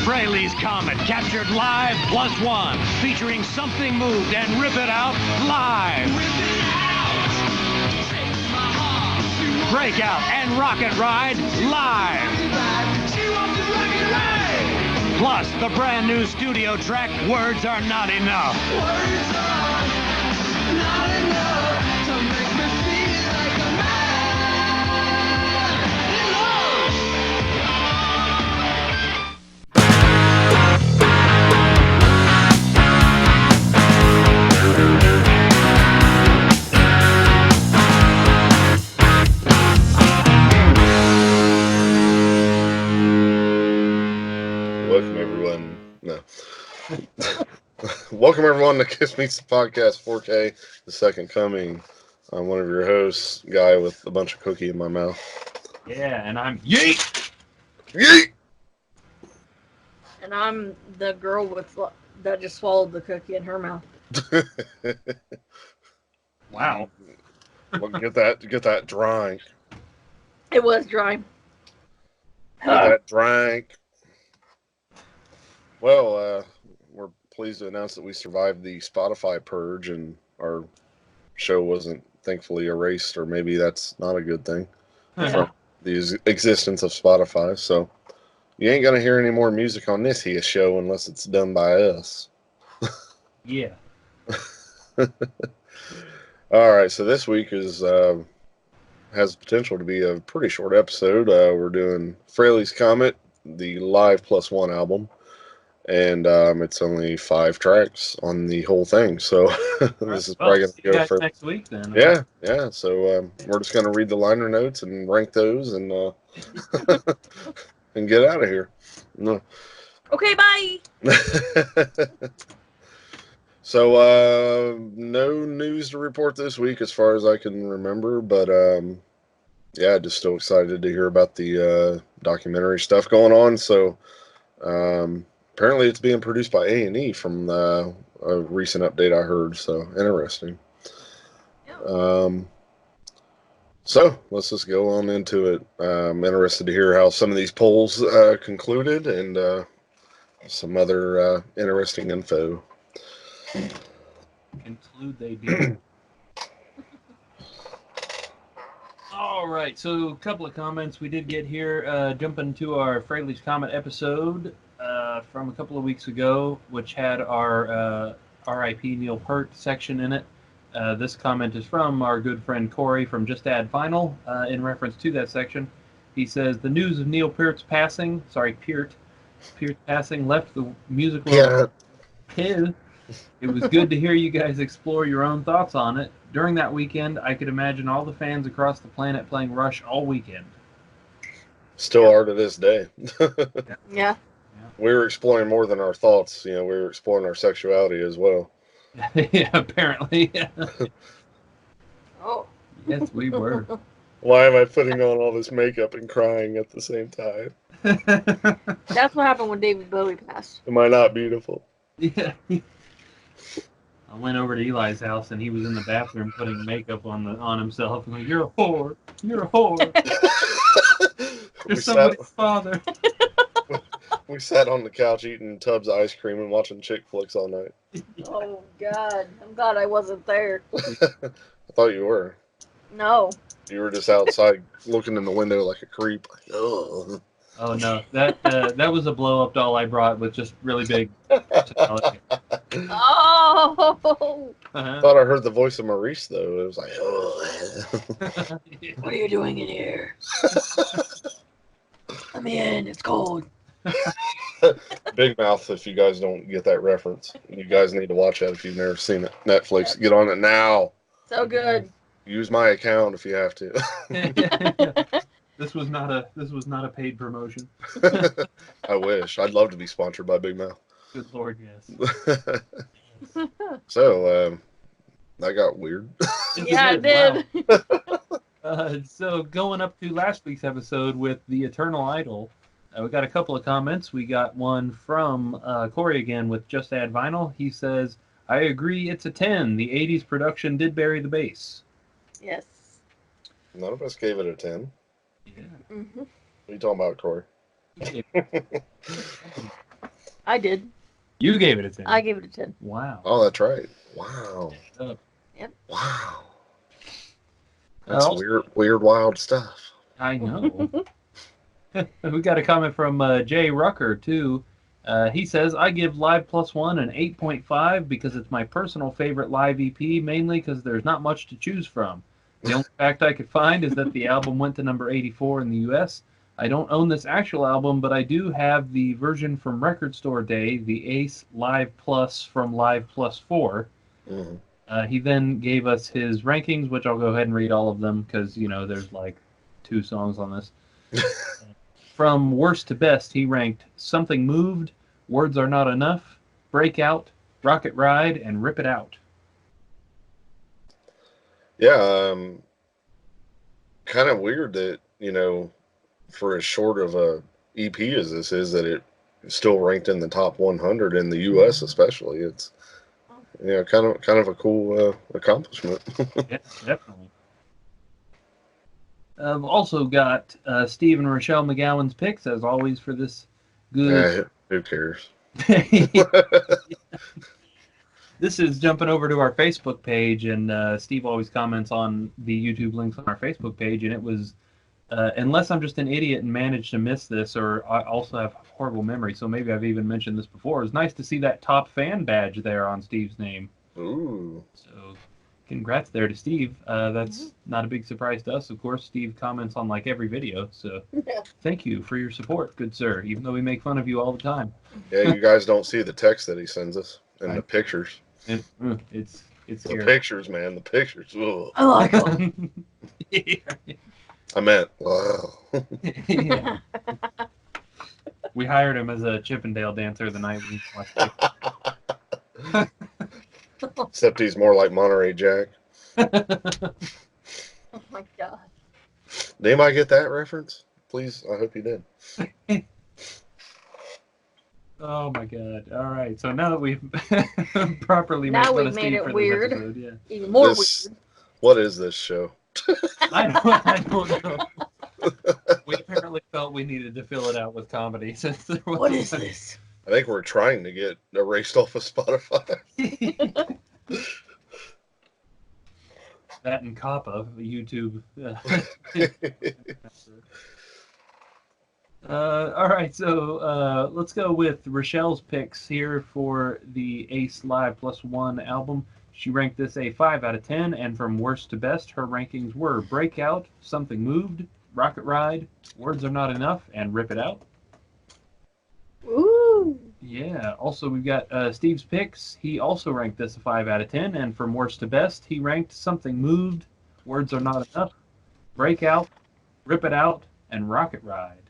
Frehley's Comet, captured live +1, featuring Something Moved and Rip It Out live. Breakout and Rocket Ride live. Plus, the brand new studio track, Words Are Not Enough. Words are not enough to make me feel like a man in love. Welcome everyone. No. Welcome everyone to Kiss Meets the Podcast 4K, the second coming. I'm one of your hosts, Guy with a bunch of cookie in my mouth. Yeah, and I'm Yeet! Yeet! And I'm the girl that just swallowed the cookie in her mouth. Wow. Well, get that drink. It was dry. Get that drink. Well, we're pleased to announce that we survived the Spotify purge and our show wasn't thankfully erased, or maybe that's not a good thing from the existence of Spotify. So you ain't gonna hear any more music on this here show unless it's done by us. Yeah. All right, so this week is has potential to be a pretty short episode. We're doing Frehley's Comet, the live +1 album. And it's only 5 tracks on the whole thing, so this is probably going to go for next week then. Yeah. So we're just going to read the liner notes and rank those, and and get out of here. No. Okay, bye. So no news to report this week, as far as I can remember, but yeah, just still excited to hear about the documentary stuff going on. So. Apparently, it's being produced by A&E from a recent update I heard, so interesting. So let's just go on into it. I'm interested to hear how some of these polls concluded and some other interesting info. Conclude they do. All right, so a couple of comments we did get here. Jumping to our Frehley's Comet episode from a couple of weeks ago, which had our RIP Neil Peart section in it. This comment is from our good friend Corey from Just Add Vinyl in reference to that section. He says, the news of Neil Peart's passing, Peart's passing left the musical pill. It was good to hear you guys explore your own thoughts on it. During that weekend, I could imagine all the fans across the planet playing Rush all weekend. Still are to this day. Yeah. We were exploring more than our thoughts. We were exploring our sexuality as well. Yeah, apparently. Oh. Yes, we were. Why am I putting on all this makeup and crying at the same time? That's what happened when David Bowie passed. Am I not beautiful? Yeah. I went over to Eli's house and he was in the bathroom putting makeup on himself. I'm like, you're a whore. You're a whore. You're somebody's father. We sat on the couch eating tubs of ice cream and watching chick flicks all night. Oh, God. I'm glad I wasn't there. I thought you were. No. You were just outside looking in the window like a creep. Ugh. Oh, no. That was a blow-up doll I brought with just really big personality. Oh. I thought I heard the voice of Maurice, though. It was like, oh. What are you doing in here? Let me in. It's cold. Big Mouth, if you guys don't get that reference. You guys need to watch that if you've never seen it. Netflix, get on it now. So good. Use my account if you have to. This was not a paid promotion. I wish. I'd love to be sponsored by Big Mouth. Good Lord, yes. So, that got weird. Yeah, it did. Wow. So going up to last week's episode with The Eternal Idol, we got a couple of comments. We got one from Corey again with Just Add Vinyl. He says, I agree, it's a 10. The 80s production did bury the bass. Yes. None of us gave it a 10. Yeah. Mm-hmm. What are you talking about, Corey? I did. You gave it a 10. I gave it a 10. Wow. Oh, that's right. Wow. Yep. Wow. That's Also, weird, wild stuff. I know. We got a comment from Jay Rucker, too. He says, I give Live Plus One an 8.5 because it's my personal favorite live EP, mainly because there's not much to choose from. The only fact I could find is that the album went to number 84 in the US. I don't own this actual album, but I do have the version from Record Store Day, the Ace Live Plus from Live Plus 4. Mhm. He then gave us his rankings, which I'll go ahead and read all of them because, there's like 2 songs on this. From worst to best, he ranked Something Moved, Words Are Not Enough, Breakout, Rocket Ride, and Rip It Out. Yeah, kind of weird that, for as short of a EP as this is, that it still ranked in the top 100 in the US especially. It's kind of a cool accomplishment. Yeah, definitely. I've also got Steve and Rochelle McGowan's picks, as always, for this good. Who cares? This is jumping over to our Facebook page, and Steve always comments on the YouTube links on our Facebook page, and it was, unless I'm just an idiot and managed to miss this, or I also have horrible memory, so maybe I've even mentioned this before, it's nice to see that top fan badge there on Steve's name. Ooh. So congrats there to Steve. That's not a big surprise to us. Of course, Steve comments on like every video, so thank you for your support, good sir, even though we make fun of you all the time. Yeah, you guys don't see the text that he sends us and the pictures. It's The scary. pictures, man. The pictures. Ugh. I like them. I meant, wow. Yeah. We hired him as a Chippendale dancer the night we watched it. Except he's more like Monterey Jack. Oh my god. Did anybody get that reference? Please, I hope you did. Oh my god. All right. So now that we've properly Now made we've made it for weird. this episode, yeah. Even more This- weird. What is this show? I don't know. We apparently felt we needed to fill it out with comedy since there was What is this? I think we're trying to get erased off of Spotify. That and Kappa, YouTube. All right, so let's go with Rochelle's picks here for the Ace Live Plus One album. She ranked this a 5 out of 10, and from worst to best, her rankings were Breakout, Something Moved, Rocket Ride, Words Are Not Enough, and Rip It Out. Ooh. Yeah, also we've got Steve's picks. He also ranked this a 5 out of 10, and from worst to best, he ranked Something Moved, Words Are Not Enough, Breakout, Rip It Out, and Rocket Ride.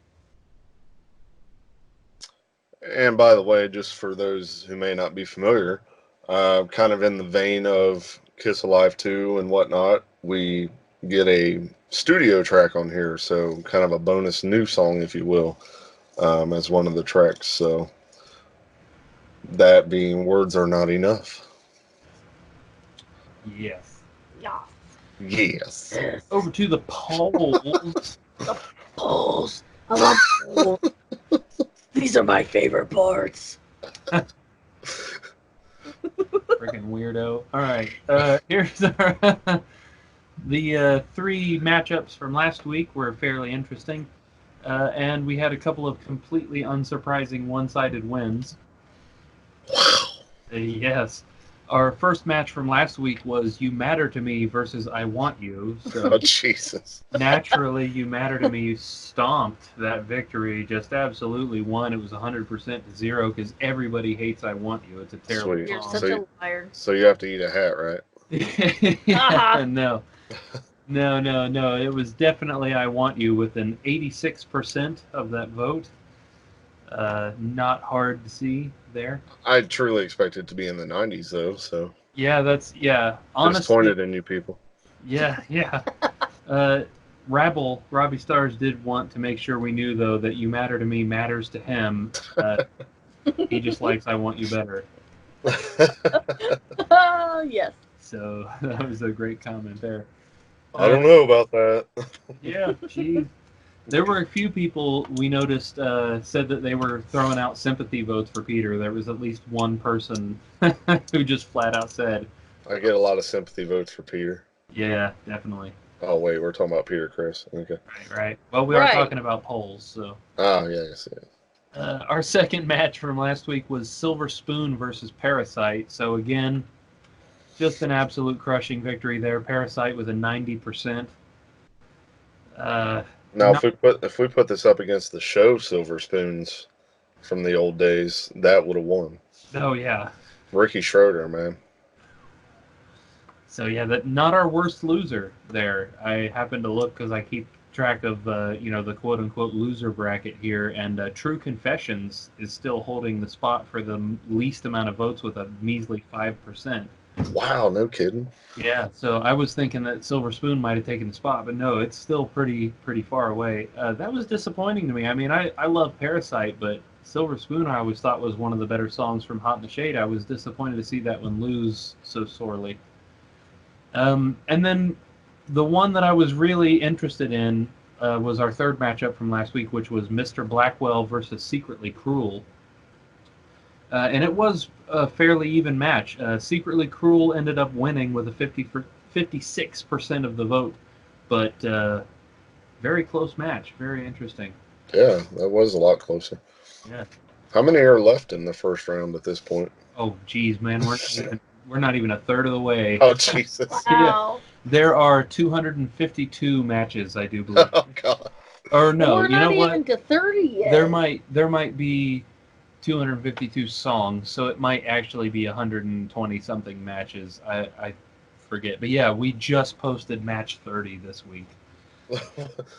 And by the way, just for those who may not be familiar, kind of in the vein of Kiss Alive 2 and whatnot, we get a studio track on here, so kind of a bonus new song, if you will, as one of the tracks. So that being Words Are Not Enough. Yes. Yeah. Yes. Over to the polls. Polls. I love polls. These are my favorite parts. Freaking weirdo. All right. Here's our the 3 matchups from last week were fairly interesting, and we had a couple of completely unsurprising one-sided wins. Yes. Our first match from last week was You Matter to Me versus I Want You. So Oh, Jesus. naturally, You Matter to Me stomped that victory, just absolutely won. It was 100% to 0 because everybody hates I Want You. It's a terrible Sweet. You're song. such So- a liar. So you have to eat a hat, right? Yeah, no. It was definitely I Want You with an 86% of that vote. Not hard to see there. I truly expect it to be in the 90s, though, so Yeah, honestly, disappointed in you people. yeah. Robbie Stars did want to make sure we knew, though, that You Matter to Me matters to him. He just likes I Want You better. Yes. So that was a great comment there. I don't know about that. Yeah, geez. There were a few people we noticed said that they were throwing out sympathy votes for Peter. There was at least one person who just flat out said, I get a lot of sympathy votes for Peter. "Yeah, definitely." Oh wait, we're talking about Peter Chris. Okay. Right. Well, we are Right. talking about polls, so. Oh yes. Our second match from last week was Silver Spoon versus Parasite. So again, just an absolute crushing victory there. Parasite with a 90%. Now, Not- if we put this up against the show Silver Spoons from the old days, that would have won. Oh yeah. Ricky Schroeder, man. So yeah, that not our worst loser there. I happened to look because I keep track of the quote unquote loser bracket here, and True Confessions is still holding the spot for the least amount of votes with a measly 5%. Wow, no kidding. Yeah, so I was thinking that Silver Spoon might have taken the spot, but no, it's still pretty far away. That was disappointing to me. I mean, I love Parasite, but Silver Spoon I always thought was one of the better songs from Hot in the Shade. I was disappointed to see that one lose so sorely. And then the one that I was really interested in was our third matchup from last week, which was Mr. Blackwell versus Secretly Cruel. And it was a fairly even match. Secretly Cruel ended up winning with a 56% of the vote, but very close match, very interesting. Yeah, that was a lot closer. Yeah. How many are left in the first round at this point? Oh, geez, man, we're not even a third of the way. Oh Jesus! Wow. There are 252 matches, I do believe. Oh God! Or no, We're you not know what? even to 30 yet. There might be 252 songs, so it might actually be 120 something matches. I forget, but yeah, we just posted match 30 this week.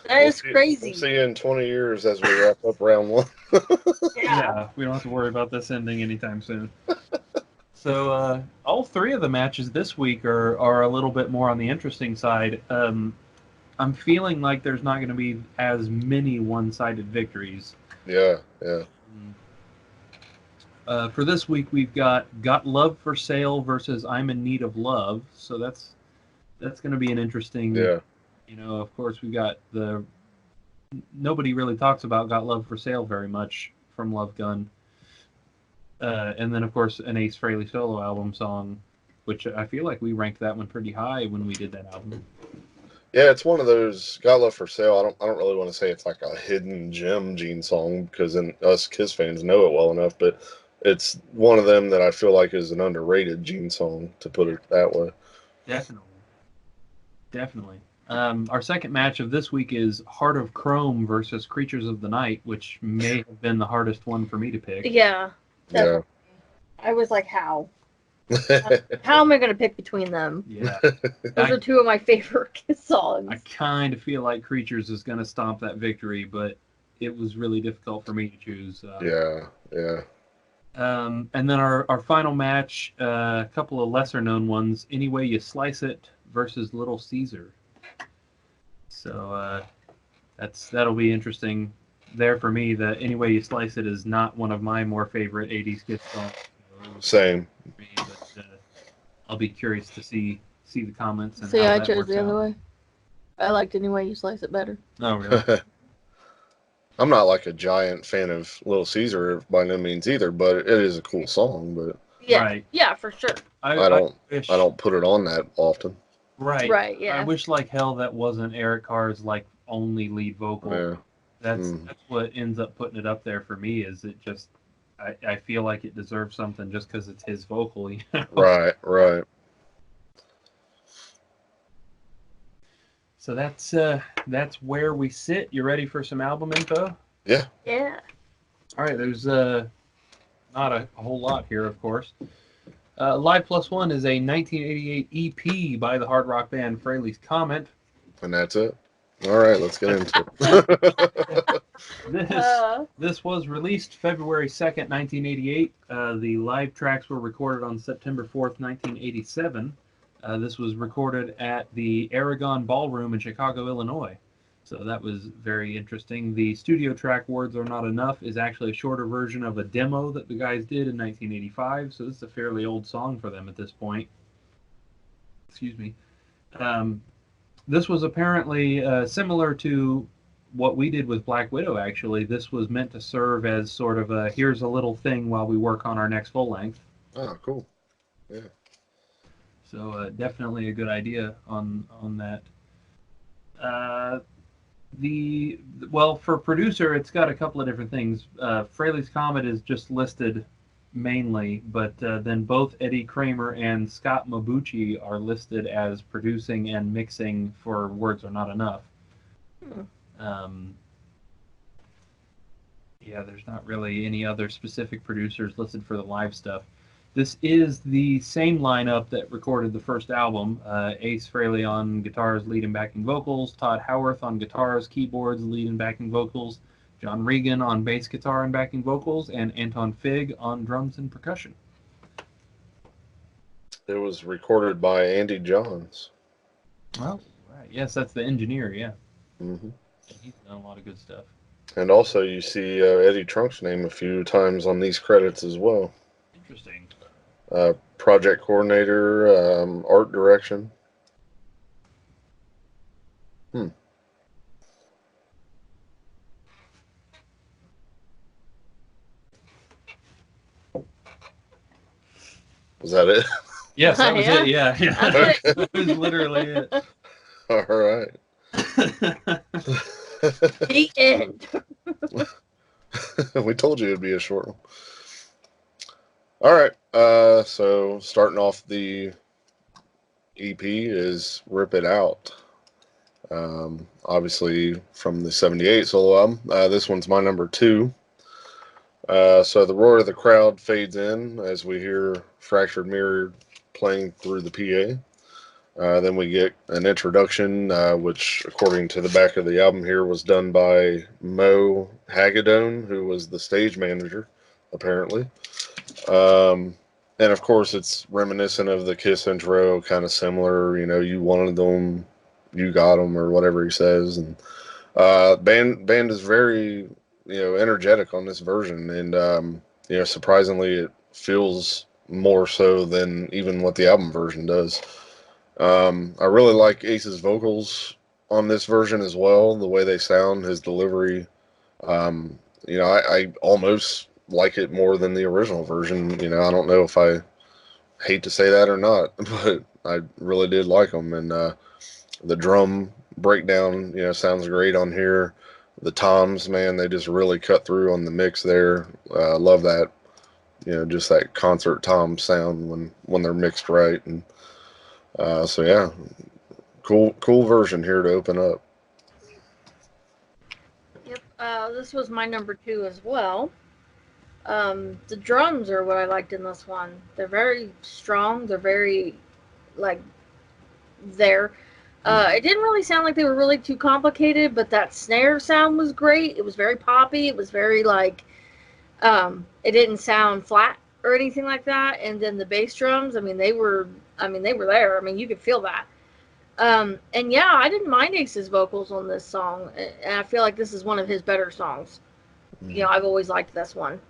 That is crazy. We'll see you in 20 years as we wrap up round one. Yeah, we don't have to worry about this ending anytime soon. So all three of the matches this week are a little bit more on the interesting side. I'm feeling like there's not going to be as many one-sided victories. Yeah. For this week, we've got Love for Sale versus I'm in Need of Love. So that's going to be an interesting. Yeah. Of course, we've got nobody really talks about Got Love for Sale very much from Love Gun. And then, of course, an Ace Frehley solo album song, which I feel like we ranked that one pretty high when we did that album. Yeah, it's one of those Got Love for Sale. I don't really want to say it's like a hidden gem Gene song because us Kiss fans know it well enough, but it's one of them that I feel like is an underrated Gene song, to put it that way. Definitely. Our second match of this week is Heart of Chrome versus Creatures of the Night, which may have been the hardest one for me to pick. Yeah. Yeah. I was like, how? How am I going to pick between them? Yeah. Those are two of my favorite Kiss songs. I kind of feel like Creatures is going to stomp that victory, but it was really difficult for me to choose. Yeah. And then our final match, a couple of lesser known ones, Any Way You Slice It versus Little Caesar. So that'll be interesting there for me. The Any Way You Slice It is not one of my more favorite 80s Kiss songs. Same. But I'll be curious to see the comments. And See, how I that chose works the other out. way. I liked Any Way You Slice It better. Oh, really? I'm not like a giant fan of Little Caesar by no means either, but it is a cool song. But Yeah. Right. Yeah, for sure. I wish, don't put it on that often. Right. Right, yeah. I wish like hell that wasn't Eric Carr's like only lead vocal. Yeah. That's what ends up putting it up there for me. Is it just I feel like it deserves something just because it's his vocal. You know? Right. So that's where we sit. You ready for some album info? Yeah. Yeah. All right. There's not a whole lot here, of course. Live Plus One is a 1988 EP by the hard rock band Frehley's Comet. And that's it. All right, let's get into it. This was released February 2nd, 1988. The live tracks were recorded on September 4th, 1987. This was recorded at the Aragon Ballroom in Chicago, Illinois. So that was very interesting. The studio track Words Are Not Enough is actually a shorter version of a demo that the guys did in 1985. So this is a fairly old song for them at this point. Excuse me. This was apparently similar to what we did with Black Widow, actually, this was meant to serve as sort of a here's a little thing while we work on our next full length. Oh, cool. Yeah. So definitely a good idea on that. Well, for producer, it's got a couple of different things. Frehley's Comet is just listed mainly, but then both Eddie Kramer and Scott Mabuchi are listed as producing and mixing for Words Are Not Enough. Yeah, there's not really any other specific producers listed for the live stuff. This is the same lineup that recorded the first album. Ace Frehley on guitars, lead and backing vocals. Todd Howarth on guitars, keyboards, lead and backing vocals. John Regan on bass guitar and backing vocals. And Anton Fig on drums and percussion. It was recorded by Andy Johns. Oh, right. Yes, that's the engineer, yeah. Mm-hmm. He's done a lot of good stuff. And also, you see Eddie Trunk's name a few times on these credits as well. Interesting. Project coordinator, art direction. Was that it? Yes, that was Yeah. it, yeah. That's it. That was literally it. All right. The end. We told you it'd be a short one. All right. So starting off the EP is "Rip It Out." Obviously from the '78 solo album. This one's my number 2. So the roar of the crowd fades in as we hear Fractured Mirror playing through the PA. Then we get an introduction, which, according to the back of the album here, was done by Mo Hagedorn, who was the stage manager, apparently. And of course, it's reminiscent of the Kiss intro, kind of similar. You know, you wanted them, you got them, or whatever he says. And band is very, energetic on this version, and surprisingly, it feels more so than even what the album version does. I really like Ace's vocals on this version as well. The way they sound, his delivery. I almost like it more than the original version. I don't know if I hate to say that or not, but I really did like them. And the drum breakdown, sounds great on here. The toms, man, they just really cut through on the mix there. Love that, just that concert tom sound when they're mixed right. And so yeah, cool version here to open up. Yep. This was my number 2 as well. The drums are what I liked in this one. They're very strong. They're very, there. It didn't really sound like they were really too complicated, but that snare sound was great. It was very poppy. It was very, it didn't sound flat or anything like that. And then the bass drums, they were there. You could feel that. And yeah, I didn't mind Ace's vocals on this song. And I feel like this is one of his better songs. I've always liked this one.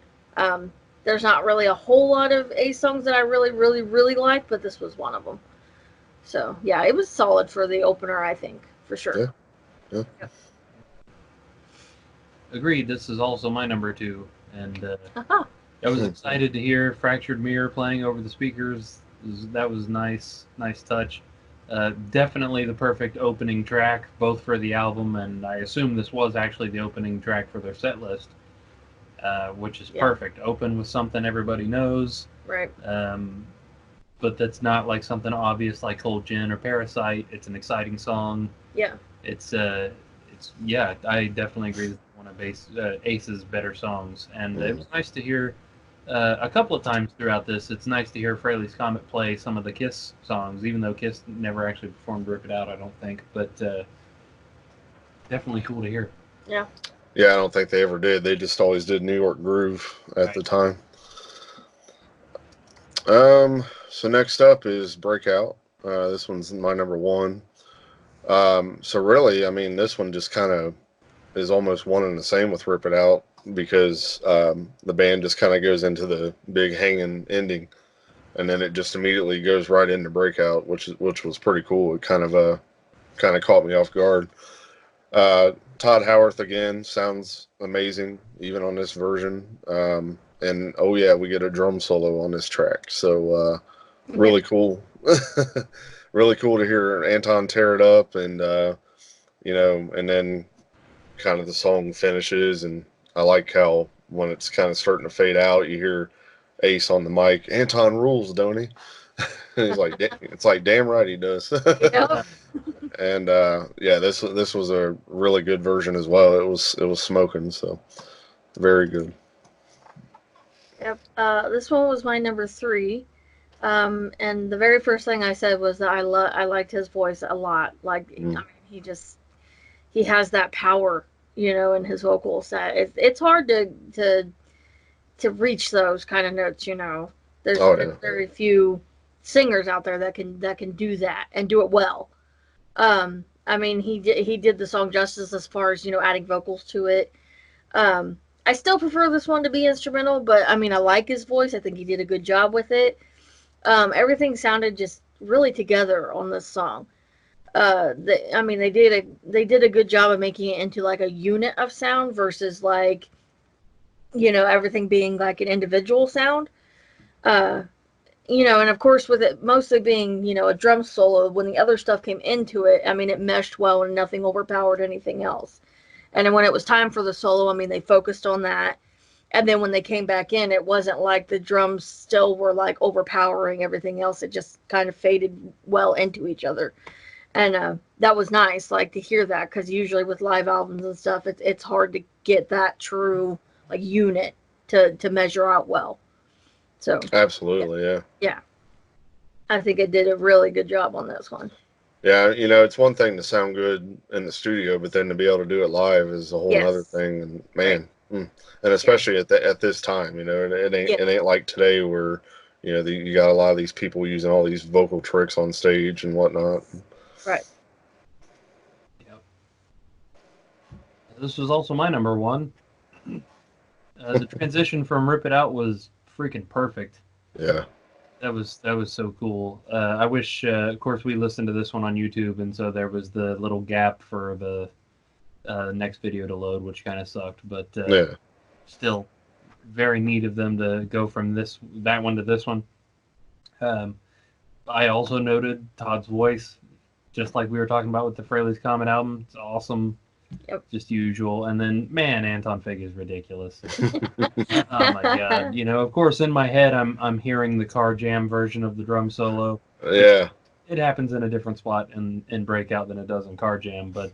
There's not really a whole lot of Ace songs that I really, really, really like, but this was one of them. So yeah, it was solid for the opener, I think, for sure. Yeah. Agreed. This is also my number 2, and I was excited to hear Fractured Mirror playing over the speakers. That was nice touch. Definitely the perfect opening track, both for the album, and I assume this was actually the opening track for their set list, which is perfect. Open with something everybody knows. Right. But that's not like something obvious like Cold Gin or Parasite. It's an exciting song. Yeah. It's I definitely agree with one of Ace's better songs, and it was nice to hear a couple of times throughout this. It's nice to hear Frehley's Comet play some of the Kiss songs, even though Kiss never actually performed "Rip It Out," I don't think, but definitely cool to hear. Yeah. Yeah, I don't think they ever did. They just always did New York Groove at the time. So next up is Breakout. This one's my number 1. So really, this one just kind of is almost one and the same with Rip It Out, because the band just kind of goes into the big hanging ending, and then it just immediately goes right into Breakout, which was pretty cool. It kind of caught me off guard. Todd Howarth again sounds amazing, even on this version. And oh yeah, we get a drum solo on this track, so really cool. Really cool to hear Anton tear it up, and and then kind of the song finishes, and I like how when it's kind of starting to fade out, you hear Ace on the mic. Anton rules, don't he? He's like, it's like damn right he does. Yep. And yeah, this was a really good version as well. It was smoking, so very good. Yep. This one was my number 3. And the very first thing I said was that I liked his voice a lot. Like, I mean, he has that power, in his vocal set. It's hard to reach those kind of notes. There's, Oh there's yeah, very few singers out there that can do that and do it well. I mean, he did the song justice as far as adding vocals to it. I still prefer this one to be instrumental, but I mean, I like his voice. I think he did a good job with it. Everything sounded just really together on this song. I mean, they did a good job of making it into like a unit of sound versus like, everything being like an individual sound. Uh, and of course, with it mostly being, a drum solo, when the other stuff came into it, I mean, it meshed well and nothing overpowered anything else. And then when it was time for the solo, I mean, they focused on that. And then when they came back in, it wasn't like the drums still were like overpowering everything else. It just kind of faded well into each other. And that was nice, like to hear that, because usually with live albums and stuff, it's hard to get that true like unit to measure out well. So absolutely, yeah. yeah, I think it did a really good job on this one. Yeah, it's one thing to sound good in the studio, but then to be able to do it live is a whole other Yes, thing. And right. man, and especially at this time, Yeah, it ain't like today where you got a lot of these people using all these vocal tricks on stage and whatnot. right. Yep. This was also my number 1. The transition from Rip It Out was freaking perfect. Yeah. That was so cool. I wish, of course, we listened to this one on YouTube, and so there was the little gap for the next video to load, which kind of sucked. But Yeah. still, very neat of them to go from that one to this one. I also noted Todd's voice, just like we were talking about with the Frehley's Comet album. It's awesome. Yep. Just usual. And then, man, Anton Fig is ridiculous. Oh my god! Of course, in my head, I'm hearing the Car Jam version of the drum solo. Yeah. It happens in a different spot in Breakout than it does in Car Jam, but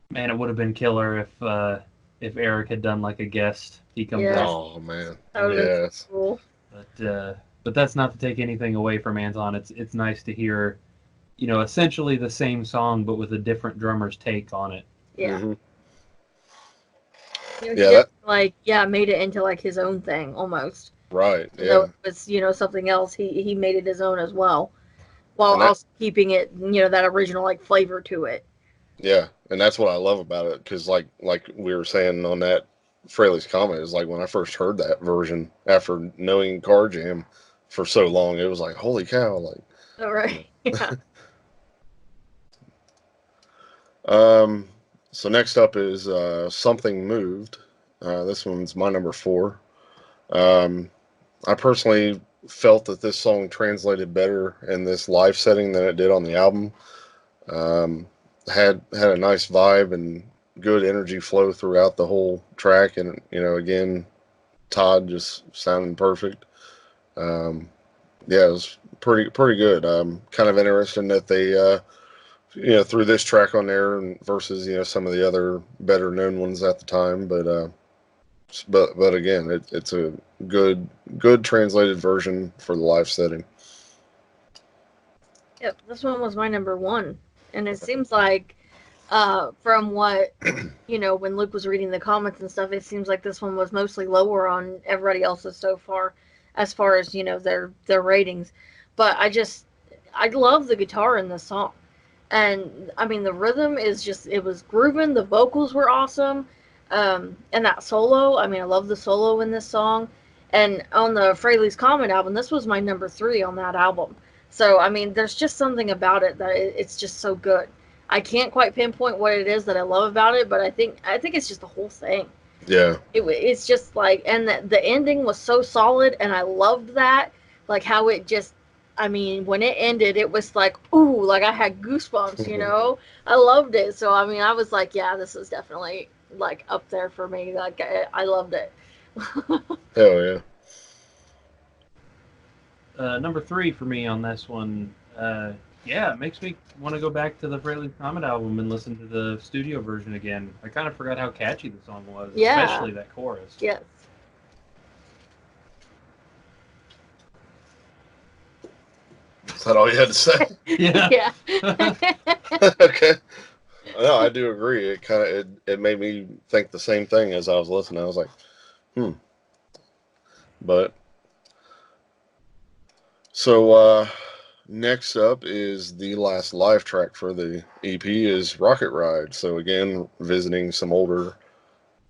man, it would have been killer if Eric had done like a guest. He comes Yeah. out, Oh man. That would have been Yes. so cool. but that's not to take anything away from Anton. It's nice to hear, essentially the same song but with a different drummer's take on it. Yeah. Hmm. He Yeah. just made it into like his own thing almost. Right. Even though Yeah. it was, something else, he made it his own as well, while And that. also keeping it, that original like flavor to it. Yeah, and that's what I love about it, because like we were saying on that Frehley's Comet, is like when I first heard that version after knowing Car Jam for so long, it was like holy cow! Like, All right. Yeah. so next up is Something Moved. This one's my number 4. I personally felt that this song translated better in this live setting than it did on the album. Had a nice vibe and good energy flow throughout the whole track, and again, Todd just sounding perfect. Yeah, it was pretty good. Kind of interesting that they threw this track on there and versus some of the other better known ones at the time, but again, it's a good translated version for the live setting. Yep. This one was my number 1, and it seems like, from what when Luke was reading the comments and stuff, it seems like this one was mostly lower on everybody else's so far, as far as their ratings. But I love the guitar in this song, and I mean the rhythm is it was grooving. The vocals were awesome, and that solo. I mean, I love the solo in this song. And on the Frehley's Comet album, this was my number 3 on that album. So I mean, there's just something about it that it's just so good. I can't quite pinpoint what it is that I love about it, but I think it's just the whole thing. Yeah. It's just like, and the ending was so solid, and I loved that, like how it just, I mean, when it ended, it was like, ooh, like I had goosebumps, you know. I loved it. So I mean, I was like, yeah, this is definitely like up there for me. Like I loved it. Hell yeah. Number 3 for me on this one. Yeah, it makes me want to go back to the Frehley Comet album and listen to the studio version again. I kind of forgot how catchy the song was, Yeah. especially that chorus. Yes. Is that all you had to say? Yeah. Yeah. Okay. No, I do agree. It kind of it made me think the same thing as I was listening. I was like, But so next up is the last live track for the EP is Rocket Ride. So again, visiting some older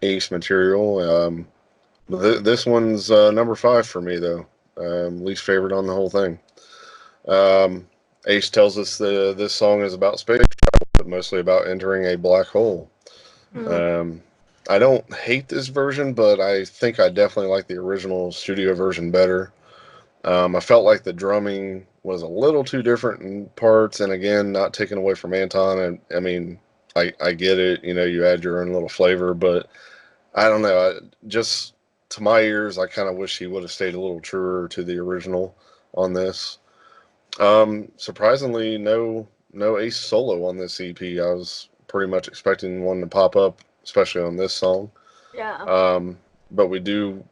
Ace material. This one's number 5 for me though. Least favorite on the whole thing. Ace tells us this song is about space travel, but mostly about entering a black hole. I don't hate this version, but I think I definitely like the original studio version better. I felt like the drumming was a little too different in parts, and again, not taken away from Anton. And I mean, I get it. You know, you add your own little flavor, but I don't know. Just to my ears, I kind of wish he would have stayed a little truer to the original on this. Surprisingly, no Ace solo on this EP. I was pretty much expecting one to pop up, especially on this song. Yeah. But we do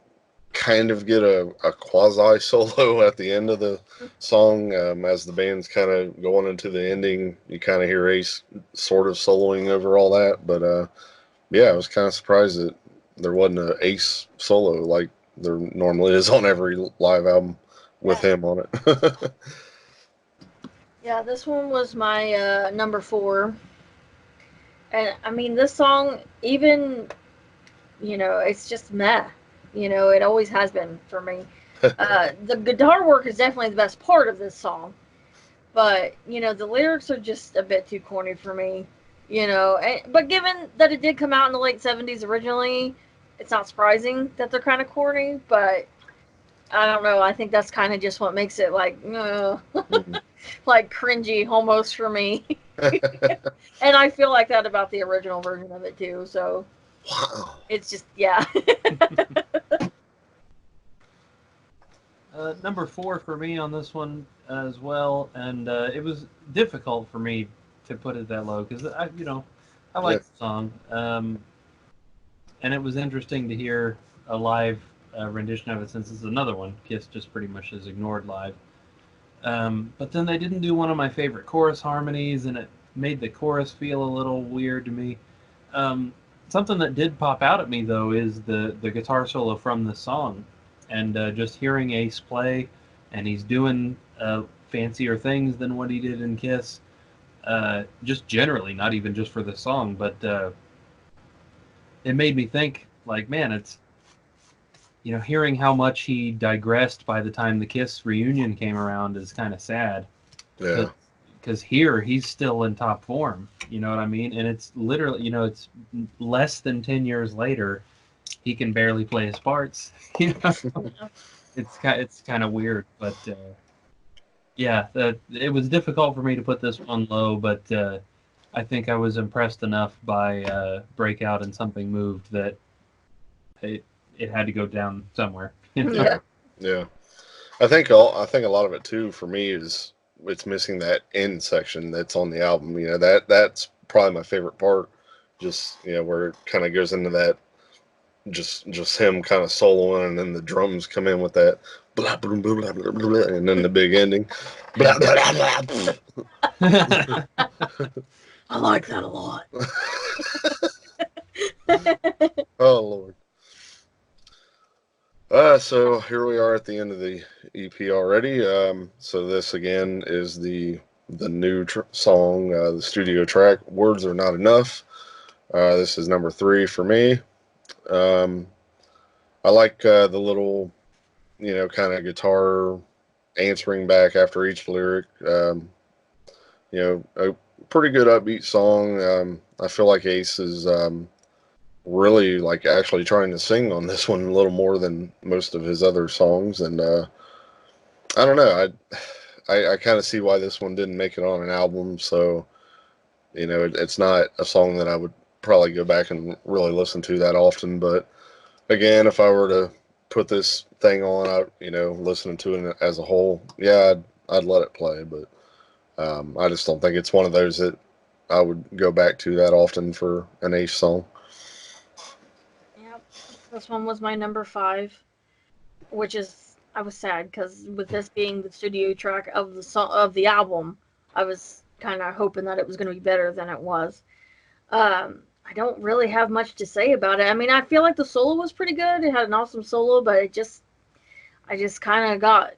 kind of get a quasi solo at the end of the song as the band's kind of going into the ending. You kind of hear Ace sort of soloing over all that, but yeah, I was kind of surprised that there wasn't an Ace solo like there normally is on every live album with him on it. Yeah, this one was my number 4. And I mean, this song, even, you know, it's just meh. You know, it always has been for me. The guitar work is definitely the best part of this song. But, you know, the lyrics are just a bit too corny for me. You know, but given that it did come out in the late 70s originally, it's not surprising that they're kind of corny. But I don't know. I think that's kind of just what makes it like, like cringy almost for me. And I feel like that about the original version of it too. So Wow. it's just, yeah. Number 4 for me on this one as well, and it was difficult for me to put it that low because I like the song, and it was interesting to hear a live rendition of it since it's another one Kiss just pretty much is ignored live. But then they didn't do one of my favorite chorus harmonies, and it made the chorus feel a little weird to me. Something that did pop out at me though is the guitar solo from the song, and just hearing Ace play, and he's doing fancier things than what he did in Kiss. Just generally, not even just for the song, but it made me think, like, man, it's, you know, hearing how much he digressed by the time the Kiss reunion came around is kind of sad. Yeah. Because here he's still in top form, you know what I mean? And it's literally, you know, it's less than 10 years later, he can barely play his parts. You know, it's kind of weird, but yeah, it was difficult for me to put this one low, but I think I was impressed enough by Breakout and Something Moved that it had to go down somewhere. You know? Yeah. Yeah. I think a lot of it too for me is it's missing that end section that's on the album. You know, that's probably my favorite part. Just, you know, where it kind of goes into that just him kind of soloing, and then the drums come in with that blah blah blah blah blah, blah and then the big ending. Blah, blah, blah, blah. I like that a lot. Oh Lord. So here we are at the end of the EP already. So this again is the new song, the studio track. Words Are Not Enough. This is number 3 for me. I like the little, you know, kind of guitar answering back after each lyric. You know, pretty good upbeat song. I feel like Ace is really like actually trying to sing on this one a little more than most of his other songs, and I don't know. I kind of see why this one didn't make it on an album. So it's not a song that I would probably go back and really listen to that often. But again, if I were to put this thing on, listening to it as a whole, yeah, I'd let it play. But I just don't think it's one of those that I would go back to that often for an Ace song. Yep. This one was my number 5, which is, I was sad because with this being the studio track of the song of the album, I was kind of hoping that it was going to be better than it was. I don't really have much to say about it. I mean, I feel like the solo was pretty good. It had an awesome solo, but I just kind of got,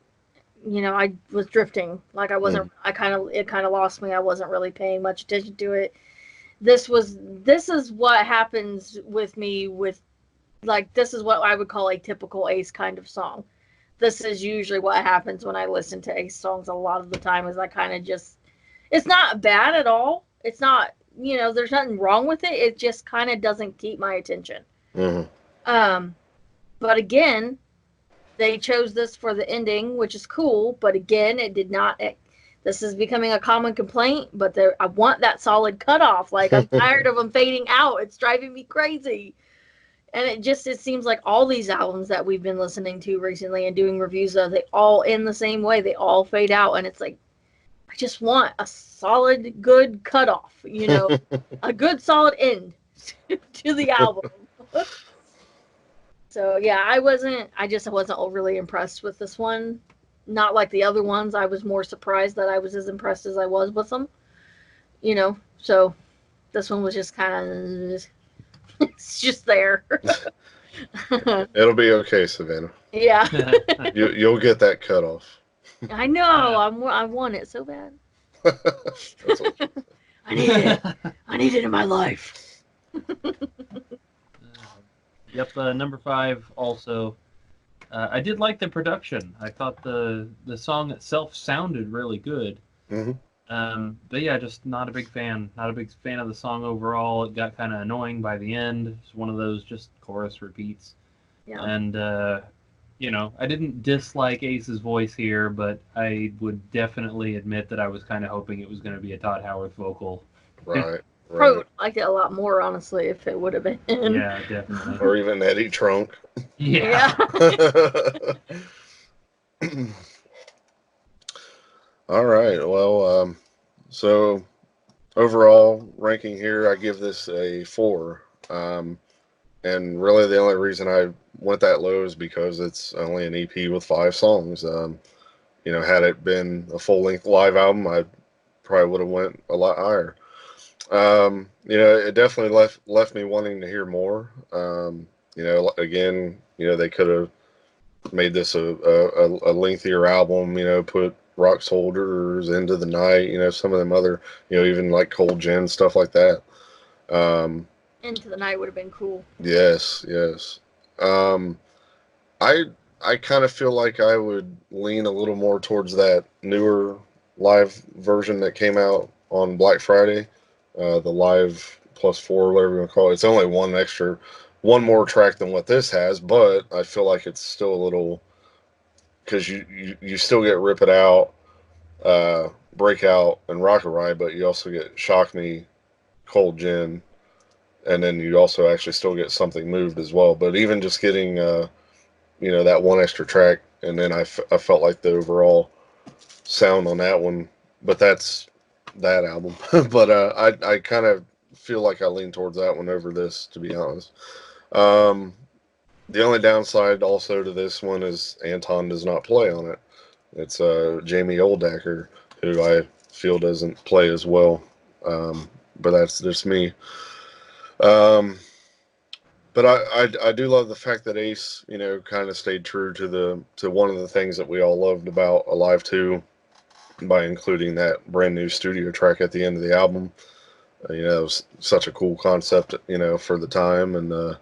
I was drifting. Like I wasn't. It kind of lost me. I wasn't really paying much attention to it. This is what happens with me with, like, this is what I would call a typical Ace kind of song. This is usually what happens when I listen to Ace songs a lot of the time, is I kind of just, it's not bad at all. It's not, there's nothing wrong with it. It just kind of doesn't keep my attention. Mm-hmm. But again, they chose this for the ending, which is cool. But again, it did not. This is becoming a common complaint, but I want that solid cutoff. Like, I'm tired of them fading out. It's driving me crazy. And it seems like all these albums that we've been listening to recently and doing reviews of, they all end the same way. They all fade out, and it's like, I just want a solid, good cutoff, a good, solid end to the album. So yeah, I just wasn't overly impressed with this one. Not like the other ones. I was more surprised that I was as impressed as I was with them. So this one was just kind of, it's just there. It'll be okay, Savannah. Yeah. You'll get that cutoff. I know. I want it so bad. That's what I need it. I need it in my life. Yep, number 5 also. I did like the production. I thought the song itself sounded really good. Mm-hmm. But yeah, just not a big fan. Not a big fan of the song overall. It got kind of annoying by the end. It's one of those just chorus repeats. Yeah. And I didn't dislike Ace's voice here, but I would definitely admit that I was kind of hoping it was going to be a Todd Howarth vocal. Right. Probably would like it a lot more, honestly, if it would have been. Yeah, definitely. Or even Eddie Trunk. Yeah. All right. Well, so overall ranking here, I give this a 4. And really the only reason I went that low is because it's only an EP with 5 songs. Had it been a full-length live album, I probably would have went a lot higher. It definitely left me wanting to hear more. Again, they could have made this a lengthier album, put Rock Soldiers, Into the Night, some of them other, even like Cold Gin, stuff like that. Into the Night would have been cool. Yes. I kind of feel like I would lean a little more towards that newer live version that came out on Black Friday, the Live +4, whatever you want to call it. It's only one more track than what this has, but I feel like it's still a little, because you still get Rip It Out, Breakout, and Rock a Ride, but you also get Shock Me, Cold Gin, and then you also actually still get Something Moved as well. But even just getting that one extra track, and then I felt like the overall sound on that one, but that's that album. But I kind of feel like I lean towards that one over this, to be honest. The only downside also to this one is Anton does not play on it. It's Jamie Oldacker, who I feel doesn't play as well, but that's just me. But I do love the fact that Ace, kind of stayed true to one of the things that we all loved about Alive 2 by including that brand new studio track at the end of the album. It was such a cool concept, for the time. And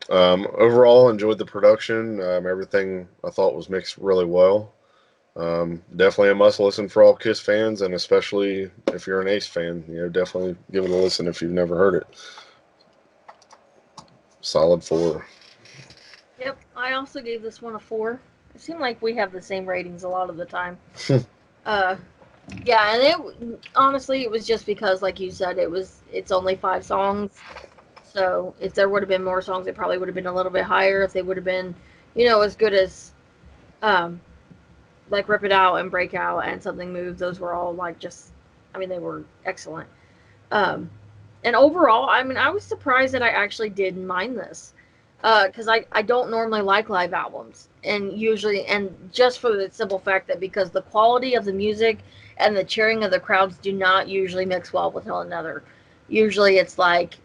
overall, enjoyed the production. Everything I thought was mixed really well. Definitely a must listen for all Kiss fans, and especially if you're an Ace fan, definitely give it a listen if you've never heard it. Solid 4. Yep, I also gave this one a 4. It seemed like we have the same ratings a lot of the time. Yeah, and honestly, it was just because, like you said, it's only 5 songs. So if there would have been more songs, it probably would have been a little bit higher. If they would have been, as good as, um, like Rip It Out and Break Out and Something Moved, those were all like they were excellent. And overall, I was surprised that I actually didn't mind this. Because I don't normally like live albums. And just for the simple fact that because the quality of the music and the cheering of the crowds do not usually mix well with one another. Usually it's like,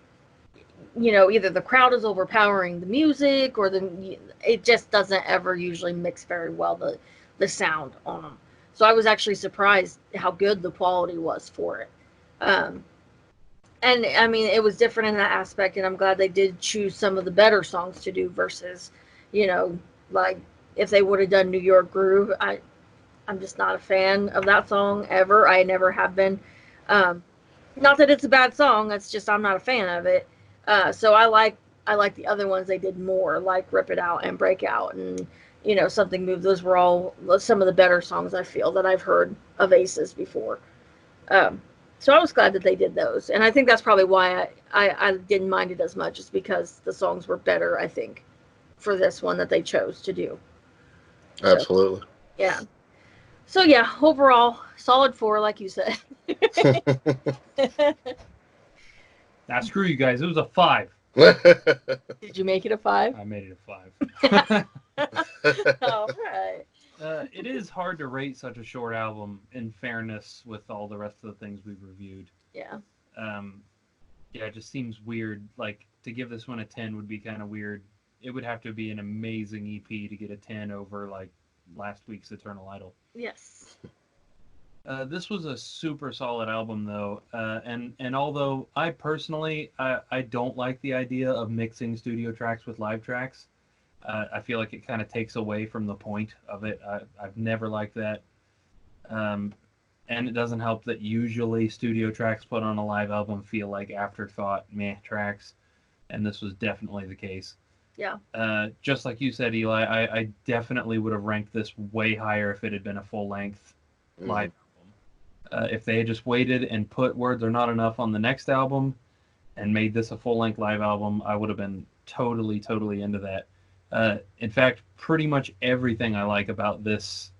either the crowd is overpowering the music or it just doesn't ever usually mix very well, the sound on them. So I was actually surprised how good the quality was for it. And it was different in that aspect, and I'm glad they did choose some of the better songs to do versus, like if they would have done New York Groove. I'm just not a fan of that song ever. I never have been. Not that it's a bad song. It's just I'm not a fan of it. So I like the other ones they did more, like Rip It Out and Break Out and Something Moved. Those were all some of the better songs I feel that I've heard of Aces before. So I was glad that they did those, and I think that's probably why I didn't mind it as much, is because the songs were better, I think, for this one that they chose to do. Absolutely. So, yeah. So yeah, overall, solid 4, like you said. Now, screw you guys. It was a 5. Did you make it a 5? I made it a 5. All right. It is hard to rate such a short album, in fairness, with all the rest of the things we've reviewed. Yeah. Yeah, it just seems weird. Like, to give this one a 10 would be kind of weird. It would have to be an amazing EP to get a 10 over, like, last week's Eternal Idol. Yes. This was a super solid album, though, and although I personally I don't like the idea of mixing studio tracks with live tracks, I feel like it kind of takes away from the point of it. I've never liked that, and it doesn't help that usually studio tracks put on a live album feel like afterthought meh tracks, and this was definitely the case. Yeah. Just like you said, Eli, I definitely would have ranked this way higher if it had been a full length live. If they had just waited and put Words Are Not Enough on the next album and made this a full-length live album, I would have been totally into that. In fact, pretty much everything I like about this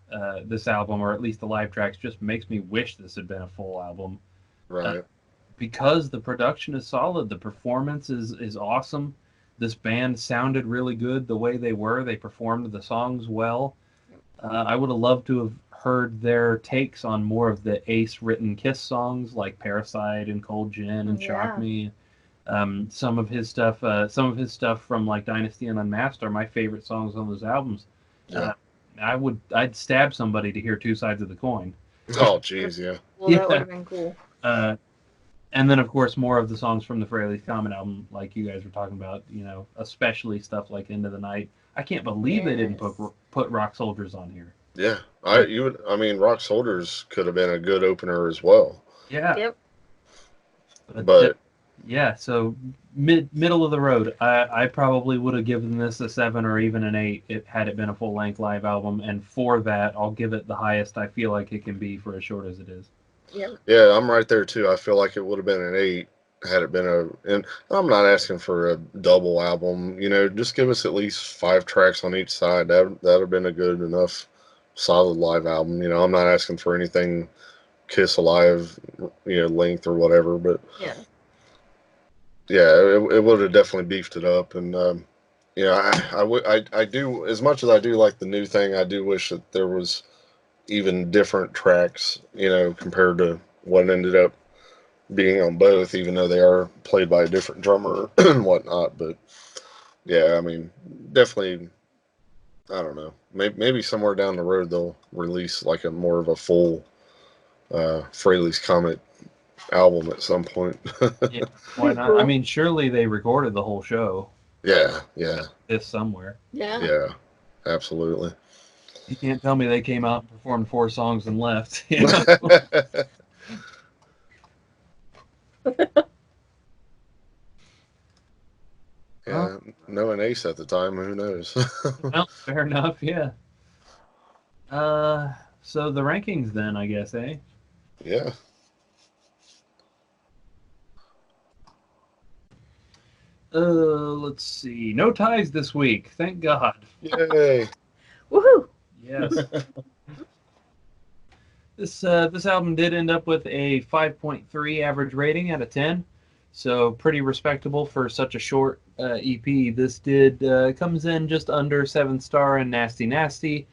album, or at least the live tracks, just makes me wish this had been a full album. Right. Because the production is solid, the performance is awesome. This band sounded really good the way they were. They performed the songs well. I would have loved to have heard their takes on more of the Ace written Kiss songs like Parasite and Cold Gin and Shock Me. Some of his stuff from like Dynasty and Unmasked are my favorite songs on those albums. Yeah. I'd stab somebody to hear Two Sides of the Coin. Oh, jeez, yeah. Well, that would have been cool. And then, of course, more of the songs from the Frehley's Comet album, like you guys were talking about, especially stuff like Into the Night. I can't believe they didn't put Rock Soldiers on here. Yeah, Rock Soldiers could have been a good opener as well. Yeah. Yep. But yeah, so middle of the road. I probably would have given this a 7 or even an 8 had it been a full length live album, and for that, I'll give it the highest I feel like it can be for as short as it is. Yep. Yeah, I'm right there too. I feel like it would have been an 8 had it been and I'm not asking for a double album. Just give us at least 5 tracks on each side. That'd have been a good enough, solid live album. I'm not asking for anything Kiss Alive, length or whatever. But yeah, it would have definitely beefed it up. And I do, as much as I do like the new thing, I do wish that there was even different tracks, compared to what ended up being on both, even though they are played by a different drummer and whatnot. But yeah, definitely, I don't know. Maybe somewhere down the road they'll release like a more of a full Frehley's Comet album at some point. Yeah, why not? Surely they recorded the whole show. Yeah. This somewhere. Yeah. Yeah, absolutely. You can't tell me they came out and performed 4 songs and left. You know? Yeah, no an Ace at the time. Who knows? Well, fair enough, yeah. So the rankings then, I guess, eh? Yeah. Let's see. No ties this week. Thank God. Yay. Woohoo! Yes. This album did end up with a 5.3 average rating out of 10, so pretty respectable for such a short EP. This did comes in just under 7-star and Nasty Nasty,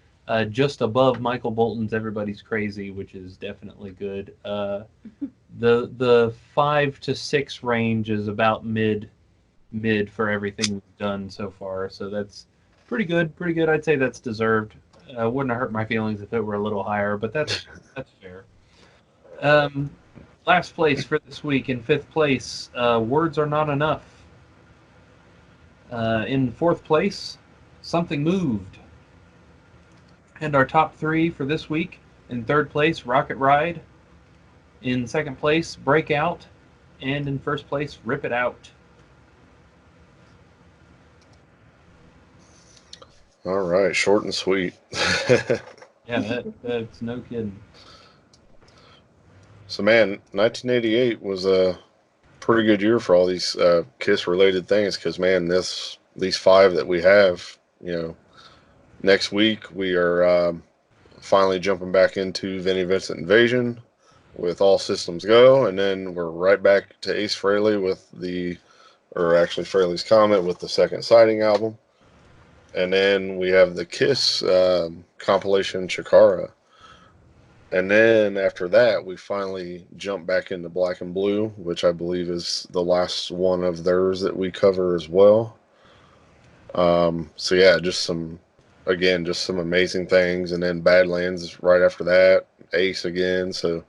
just above Michael Bolton's Everybody's Crazy, which is definitely good. The 5 to 6 range is about mid for everything we've done so far, so that's pretty good. Pretty good. I'd say that's deserved. Wouldn't have hurt my feelings if it were a little higher, but that's fair. Last place for this week in 5th place, Words Are Not Enough. In 4th place, Something Moved. And our top 3 for this week, in 3rd place, Rocket Ride. In 2nd place, Breakout. And in 1st place, Rip It Out. All right, short and sweet. Yeah, that's no kidding. So, man, 1988 was a pretty good year for all these Kiss-related things because, man, these 5 that we have, next week we are finally jumping back into Vinnie Vincent Invasion with All Systems Go, and then we're right back to Ace Frehley actually Frehley's Comet with the Second Sighting album. And then we have the Kiss compilation Chikara. And then after that, we finally jump back into Black and Blue, which I believe is the last one of theirs that we cover as well. So yeah, just some amazing things. And then Badlands right after that, Ace again. So,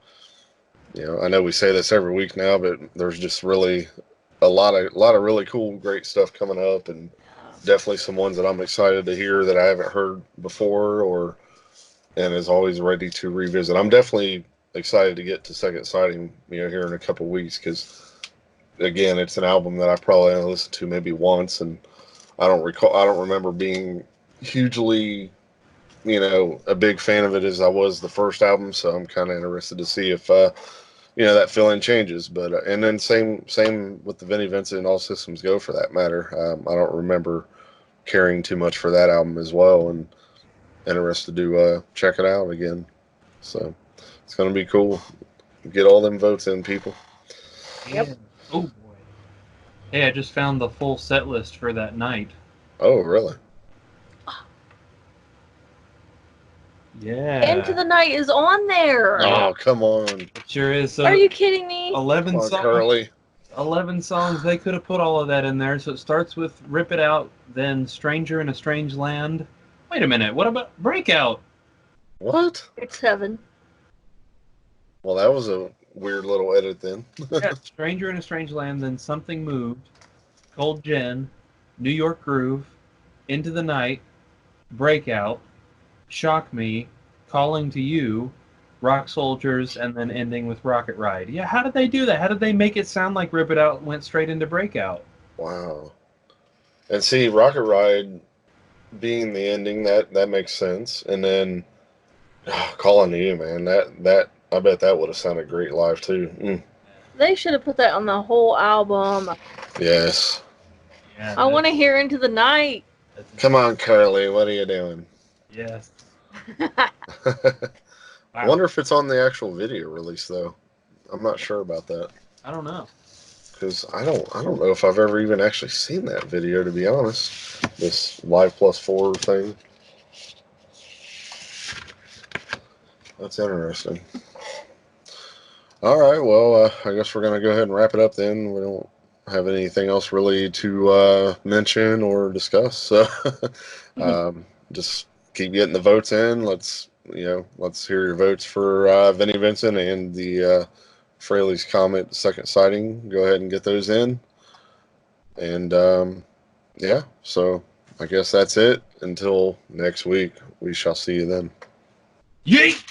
I know we say this every week now, but there's just really a lot of really cool, great stuff coming up, and definitely some ones that I'm excited to hear that I haven't heard before and is always ready to revisit. I'm definitely excited to get to Second Sighting, here in a couple of weeks, because again, it's an album that I probably only listened to maybe once, and I don't remember being hugely, a big fan of it as I was the first album. So I'm kind of interested to see if, that feeling changes. But and then same with the Vinnie Vincent and All Systems Go for that matter. I don't remember caring too much for that album as well, and interested to check it out again. So it's gonna be cool. Get all them votes in, people. Yep. Yeah. Oh boy. Hey, I just found the full set list for that night. Oh, really? Yeah. Into the Night is on there. Oh, come on. It sure is. So Are you kidding me? 11 Come on, songs. Curly. 11 songs. They could have put all of that in there. So it starts with Rip It Out, then Stranger in a Strange Land. Wait a minute. What about Breakout? What? It's 7. Well, that was a weird little edit then. Yeah, Stranger in a Strange Land, then Something Moved, Cold Gin, New York Groove, Into the Night, Breakout, Shock Me, Calling to You, Rock Soldiers, and then ending with Rocket Ride. Yeah, how did they do that? How did they make it sound like Rip It Out went straight into Breakout? Wow. And see, Rocket Ride being the ending, that makes sense. And then Calling to You, man, that I bet that would have sounded great live too. They should have put that on the whole album. Yes. Yeah, I want to hear Into the Night. Come on, Curly, what are you doing? Yes. I wonder if it's on the actual video release though. I'm not sure about that. I don't know. Because I don't know if I've ever even actually seen that video, to be honest. This Live Plus 4 thing. That's interesting. All right, well, I guess we're going to go ahead and wrap it up then. We don't have anything else really to mention or discuss. So just keep getting the votes in. Let's hear your votes for Vinnie Vincent and the Frehley's Comet Second Sighting. Go ahead and get those in. And, yeah, so I guess that's it. Until next week, we shall see you then. Yeet!